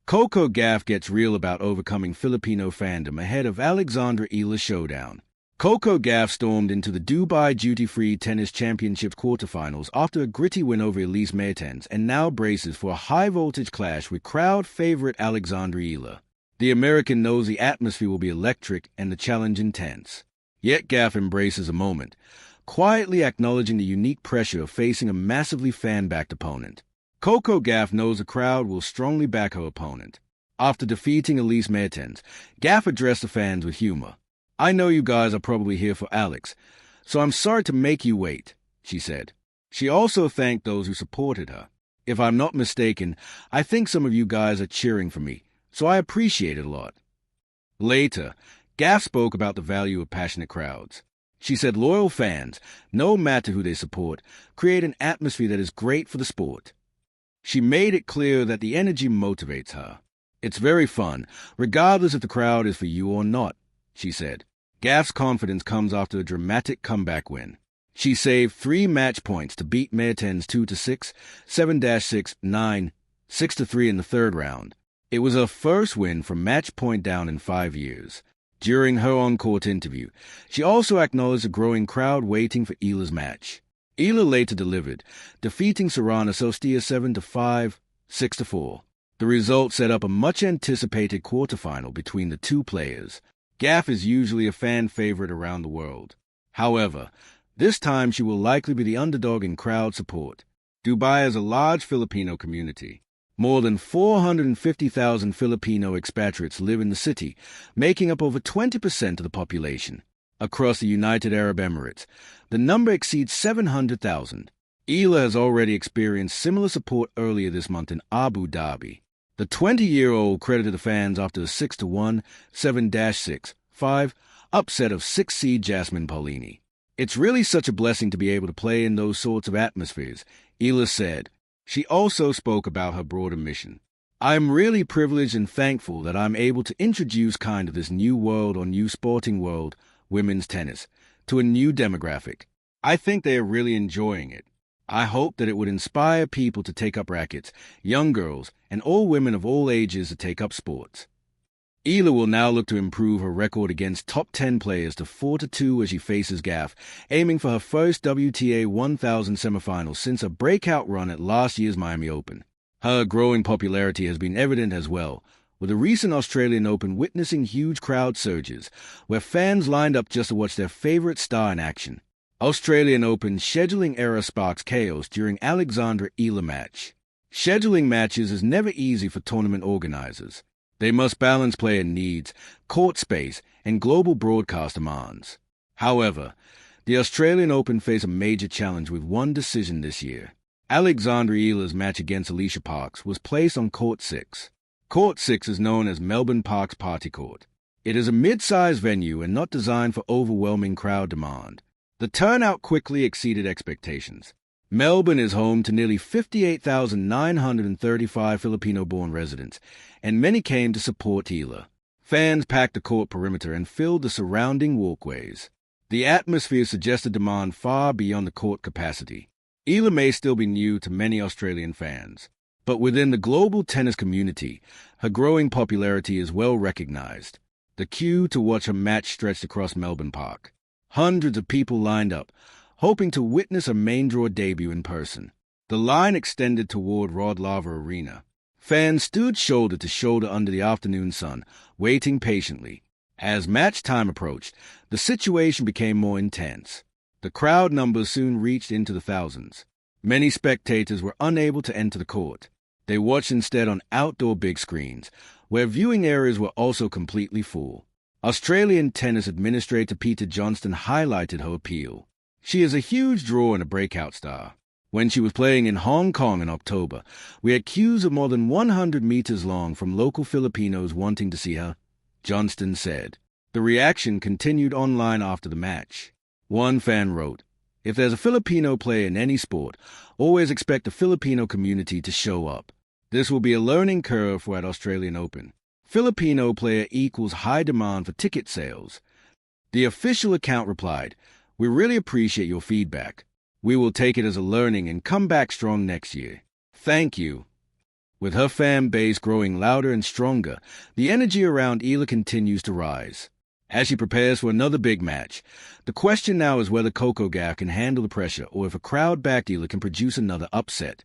Coco Gauff gets real about overcoming Filipino fandom ahead of Alexandra Eala Showdown. Coco Gauff stormed into the Dubai Duty-Free Tennis Championships quarterfinals after a gritty win over Elise Mertens and now braces for a high-voltage clash with crowd favorite Alexandra Eala. The American knows the atmosphere will be electric and the challenge intense. Yet Gauff embraces a moment, quietly acknowledging the unique pressure of facing a massively fan-backed opponent. Coco Gauff knows the crowd will strongly back her opponent. After defeating Elise Mertens, Gauff addressed the fans with humor. "I know you guys are probably here for Alex, so I'm sorry to make you wait," she said. She also thanked those who supported her. "If I'm not mistaken, I think some of you guys are cheering for me, so I appreciate it a lot." Later, Gauff spoke about the value of passionate crowds. She said loyal fans, no matter who they support, create an atmosphere that is great for the sport. She made it clear that the energy motivates her. "It's very fun, regardless if the crowd is for you or not," she said. Gauff's confidence comes after a dramatic comeback win. She saved 3 match points to beat Mertens 2-6, 7-6, 9, 6-3 in the third round. It was her first win from match point down in 5 years. During her on-court interview, she also acknowledged a growing crowd waiting for Eala's match. Eala later delivered, defeating Sorana Sostia 7-5, 6-4. The result set up a much-anticipated quarterfinal between the two players. Gauff is usually a fan favorite around the world. However, this time she will likely be the underdog in crowd support. Dubai has a large Filipino community. More than 450,000 Filipino expatriates live in the city, making up over 20% of the population. Across the United Arab Emirates, the number exceeds 700,000. Eala has already experienced similar support earlier this month in Abu Dhabi. The 20-year-old credited the fans after a 6-1, 7-6, 5 upset of 6-seed Jasmine Paolini. "It's really such a blessing to be able to play in those sorts of atmospheres," Eala said. She also spoke about her broader mission. "I'm really privileged and thankful that I'm able to introduce kind of this new world or new sporting world, women's tennis, to a new demographic. I think they are really enjoying it. I hope that it would inspire people to take up rackets, young girls, and all women of all ages to take up sports." Eala will now look to improve her record against top 10 players to 4-2 as she faces Gauff, aiming for her first WTA 1000 semifinal since a breakout run at last year's Miami Open. Her growing popularity has been evident as well, with the recent Australian Open witnessing huge crowd surges, where fans lined up just to watch their favorite star in action. Australian Open scheduling error sparks chaos during Alexandra Eala match. Scheduling matches is never easy for tournament organizers. They must balance player needs, court space, and global broadcast demands. However, the Australian Open face a major challenge with one decision this year. Alexandra Eala's match against Alicia Parks was placed on Court 6. Court 6 is known as Melbourne Park's Party Court. It is a mid-sized venue and not designed for overwhelming crowd demand. The turnout quickly exceeded expectations. Melbourne is home to nearly 58,935 Filipino-born residents, and many came to support Eala. Fans packed the court perimeter and filled the surrounding walkways. The atmosphere suggested demand far beyond the court capacity. Eala may still be new to many Australian fans, but within the global tennis community, her growing popularity is well recognized. The queue to watch her match stretched across Melbourne Park. Hundreds of people lined up, hoping to witness her main draw debut in person. The line extended toward Rod Laver Arena. Fans stood shoulder to shoulder under the afternoon sun, waiting patiently. As match time approached, the situation became more intense. The crowd numbers soon reached into the thousands. Many spectators were unable to enter the court. They watched instead on outdoor big screens, where viewing areas were also completely full. Australian tennis administrator Peter Johnston highlighted her appeal. "She is a huge draw and a breakout star. When she was playing in Hong Kong in October, we had queues of more than 100 meters long from local Filipinos wanting to see her," Johnston said. The reaction continued online after the match. One fan wrote, "If there's a Filipino player in any sport, always expect the Filipino community to show up. This will be a learning curve for at Australian Open. Filipino player equals high demand for ticket sales." The official account replied, "We really appreciate your feedback. We will take it as a learning and come back strong next year. Thank you." With her fan base growing louder and stronger, the energy around Eala continues to rise. As she prepares for another big match, the question now is whether Coco Gauff can handle the pressure or if a crowd-backed Eala can produce another upset.